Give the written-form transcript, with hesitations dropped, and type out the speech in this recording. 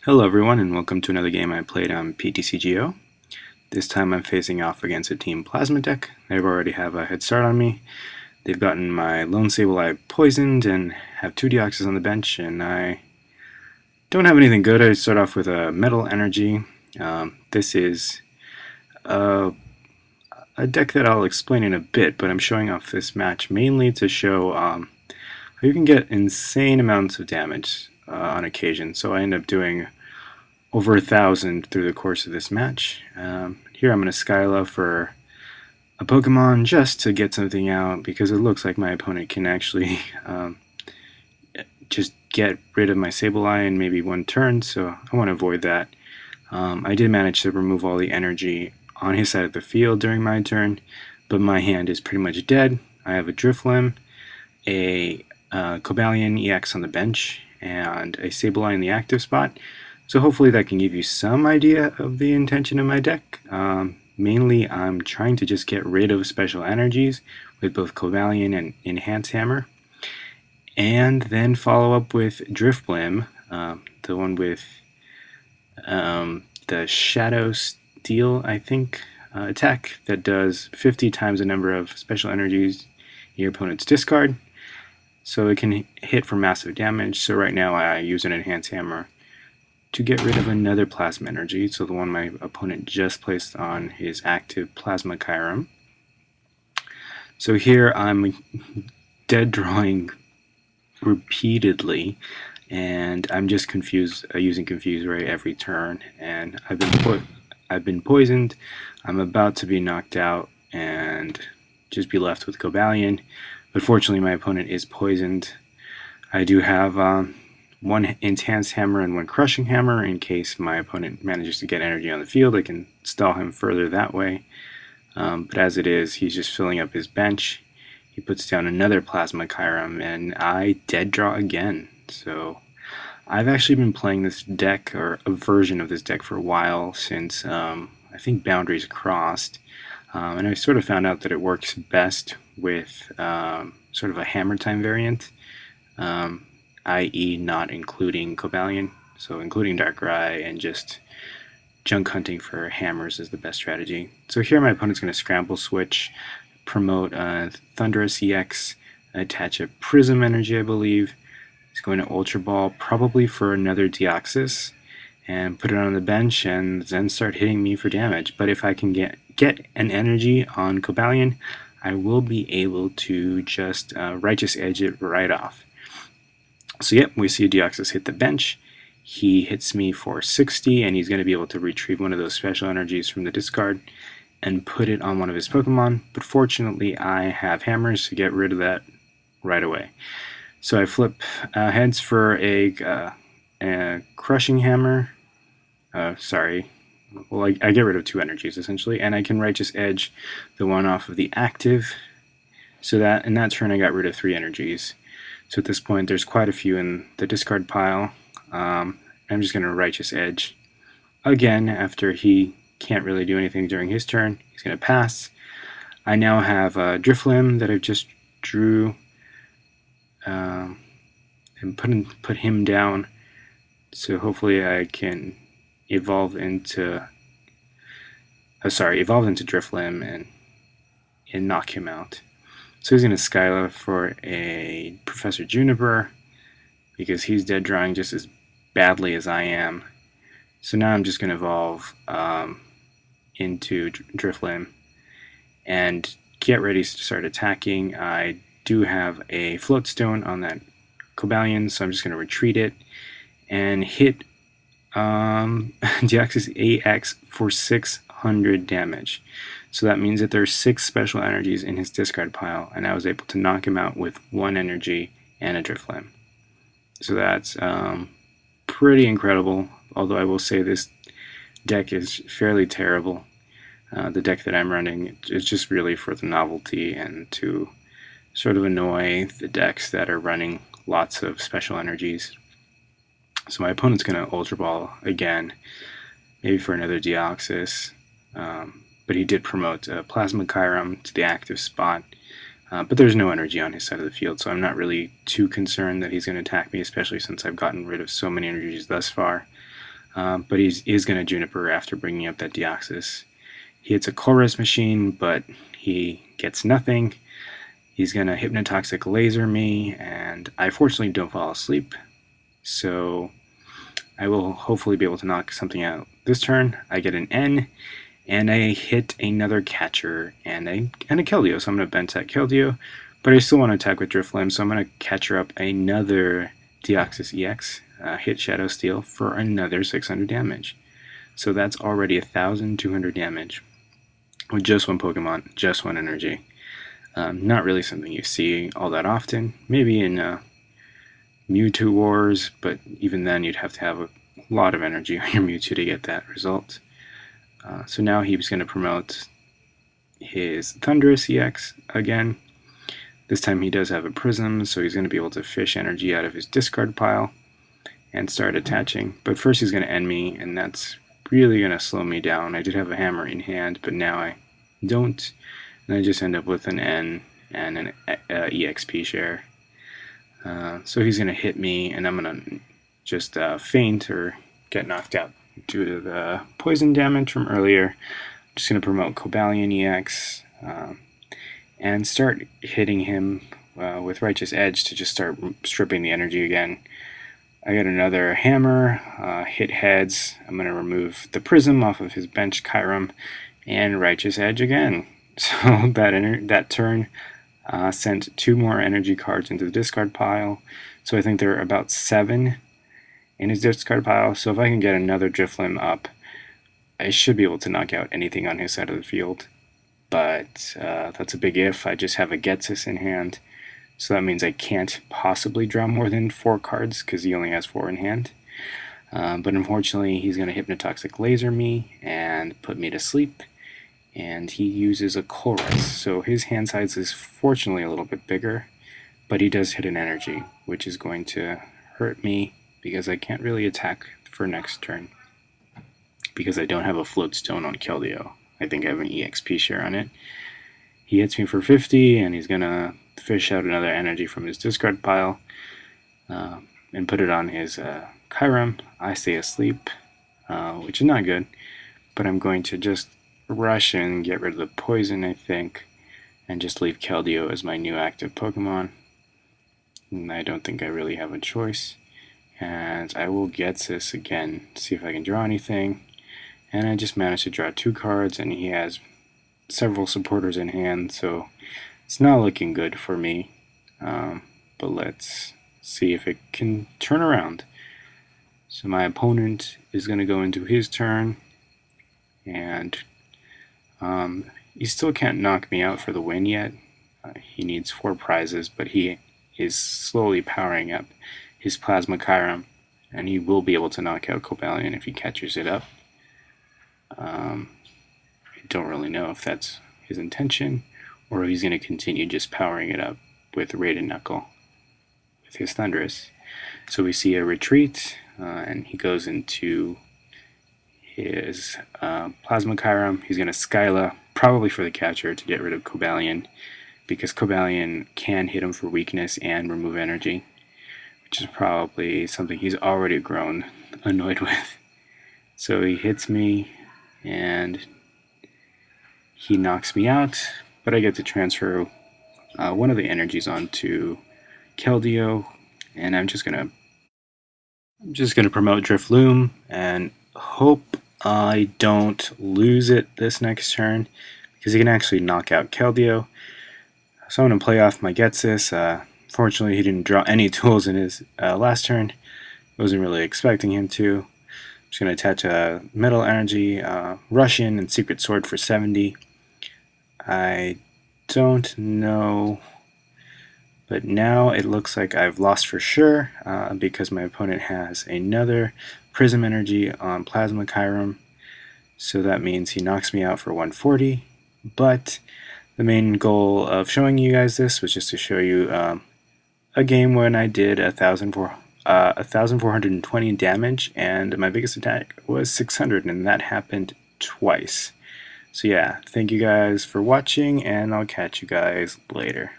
Hello everyone and welcome to another game I played on PTCGO. This time I'm facing off against a Team Plasma deck. They already have a head start on me. They've gotten my Lone Sableye poisoned and have 2 Deoxys on the bench, and I don't have anything good. I start off with a Metal Energy. This is a deck that I'll explain in a bit, but I'm showing off this match mainly to show how you can get insane amounts of damage on occasion. So I end up doing over 1,000 through the course of this match. Here I'm going to Skyla for a Pokemon just to get something out, because it looks like my opponent can actually just get rid of my Sableye in maybe one turn, so I want to avoid that. I did manage to remove all the energy on his side of the field during my turn, but my hand is pretty much dead. I have a Drifloon, a Cobalion EX on the bench, and a Sableye in the active spot. So hopefully that can give you some idea of the intention of my deck. Mainly I'm trying to just get rid of special energies with both Cobalion and Enhance Hammer, and then follow up with Drifblim, the one with the Shadow Steel, I think, attack that does 50 times the number of special energies your opponent's discard. So it can hit for massive damage. So right now I use an Enhance Hammer to get rid of another Plasma Energy, so the one my opponent just placed on his active Plasma Kyurem. So here I'm dead drawing repeatedly, and I'm just using Confuse Ray every turn, and I've been poisoned. I'm about to be knocked out and just be left with Cobalion, but fortunately my opponent is poisoned. I do have one Enhanced Hammer and one Crushing Hammer in case my opponent manages to get energy on the field. I can stall him further that way. But as it is, he's just filling up his bench. He puts down another Plasma Kyurem, and I dead draw again. So I've actually been playing this deck, or a version of this deck, for a while, since I think Boundaries crossed. And I sort of found out that it works best with sort of a Hammer Time variant. I.e. not including Cobalion, so including Darkrai and just junk hunting for hammers is the best strategy. So here my opponent's going to Scramble Switch, promote Thundurus EX, attach a Prism Energy, I believe. He's going to Ultra Ball, probably for another Deoxys, and put it on the bench and then start hitting me for damage. But if I can get an energy on Cobalion, I will be able to just Righteous Edge it right off. So yep, we see a Deoxys hit the bench. He hits me for 60, and he's going to be able to retrieve one of those special energies from the discard and put it on one of his Pokemon. But fortunately, I have hammers to get rid of that right away. So I flip heads for a Crushing Hammer. Sorry. Well, I get rid of 2 energies, essentially, and I can Righteous Edge the one off of the active. So that in that turn, I got rid of 3 energies. So at this point, there's quite a few in the discard pile. I'm just going to Righteous Edge again after he can't really do anything during his turn. He's going to pass. I now have a Drifloon that I just drew and put him down. So hopefully I can evolve into Drifloon and knock him out. So he's going to Skyla for a Professor Juniper, because he's dead drawing just as badly as I am. So now I'm just going to evolve into Drifloon and get ready to start attacking. I do have a Float Stone on that Cobalion, so I'm just going to retreat it and hit Deoxys AX for 600 damage. So that means that there's 6 special energies in his discard pile, and I was able to knock him out with 1 energy and a Drifloon. So that's pretty incredible, although I will say this deck is fairly terrible. The deck that I'm running is just really for the novelty and to sort of annoy the decks that are running lots of special energies. So my opponent's going to Ultra Ball again, maybe for another Deoxys. But he did promote Plasma Kyurem to the active spot. But there's no energy on his side of the field, so I'm not really too concerned that he's going to attack me, especially since I've gotten rid of so many energies thus far. but he is going to Juniper after bringing up that Deoxys. He hits a Chorus machine, but he gets nothing. He's going to Hypnotoxic Laser me, and I fortunately don't fall asleep, so I will hopefully be able to knock something out this turn. I get an N, and I hit another Catcher and a Keldeo, so I'm going to bench that Keldeo, but I still want to attack with Drifloon, so I'm going to Catcher up another Deoxys EX, hit Shadow Steel for another 600 damage. So that's already 1,200 damage with just one Pokemon, just one energy. Not really something you see all that often. Maybe in Mewtwo Wars, but even then you'd have to have a lot of energy on your Mewtwo to get that result. So now he's going to promote his Thundurus EX again. This time he does have a Prism, so he's going to be able to fish energy out of his discard pile and start attaching. But first he's going to end me, and that's really going to slow me down. I did have a Hammer in hand, but now I don't, and I just end up with an N and an EXP share. So he's going to hit me, and I'm going to just faint or get knocked out due to the poison damage from earlier. I'm just going to promote Cobalion EX and start hitting him with Righteous Edge to just start stripping the energy again. I got another Hammer, hit heads. I'm going to remove the Prism off of his bench Kyurem, and Righteous Edge again. So that turn sent 2 more energy cards into the discard pile. So I think there are about 7 in his discard pile. So if I can get another Drifloon up, I should be able to knock out anything on his side of the field. But that's a big if. I just have a Getsis in hand. So that means I can't possibly draw more than 4 cards because he only has 4 in hand. But unfortunately, he's going to Hypnotoxic Laser me and put me to sleep. And he uses a Chorus. So his hand size is fortunately a little bit bigger, but he does hit an energy, which is going to hurt me because I can't really attack for next turn because I don't have a Float Stone on Keldeo. I think I have an EXP share on it. He hits me for 50, and he's going to fish out another energy from his discard pile and put it on his Kyurem. I stay asleep, which is not good, but I'm going to just rush and get rid of the poison, I think, and just leave Keldeo as my new active Pokemon. And I don't think I really have a choice. And I will Getsis again, see if I can draw anything. And I just managed to draw 2 cards, and he has several supporters in hand, so it's not looking good for me. But let's see if it can turn around. So my opponent is going to go into his turn, and he still can't knock me out for the win yet. He needs 4 prizes, but he is slowly powering up his Plasma Kyurem, and he will be able to knock out Cobalion if he catches it up. I don't really know if that's his intention, or if he's going to continue just powering it up with Raiden Knuckle with his Thundurus. So we see a retreat, and he goes into his Plasma Kyurem. He's going to Skyla, probably for the catcher, to get rid of Cobalion, because Cobalion can hit him for weakness and remove energy, which is probably something he's already grown annoyed with. So he hits me, and he knocks me out, but I get to transfer one of the energies onto Keldeo, and I'm just gonna promote Drifloon and hope I don't lose it this next turn, because he can actually knock out Keldeo. So I'm gonna play off my Getsis. Fortunately, he didn't draw any tools in his last turn. Wasn't really expecting him to. I'm just gonna attach a Metal Energy, Russian, and Secret Sword for 70. I don't know, but now it looks like I've lost for sure because my opponent has another Prism Energy on Plasma Kyurem, so that means he knocks me out for 140. But the main goal of showing you guys this was just to show you a game when I did 1,420 damage, and my biggest attack was 600, and that happened twice. So yeah, thank you guys for watching, and I'll catch you guys later.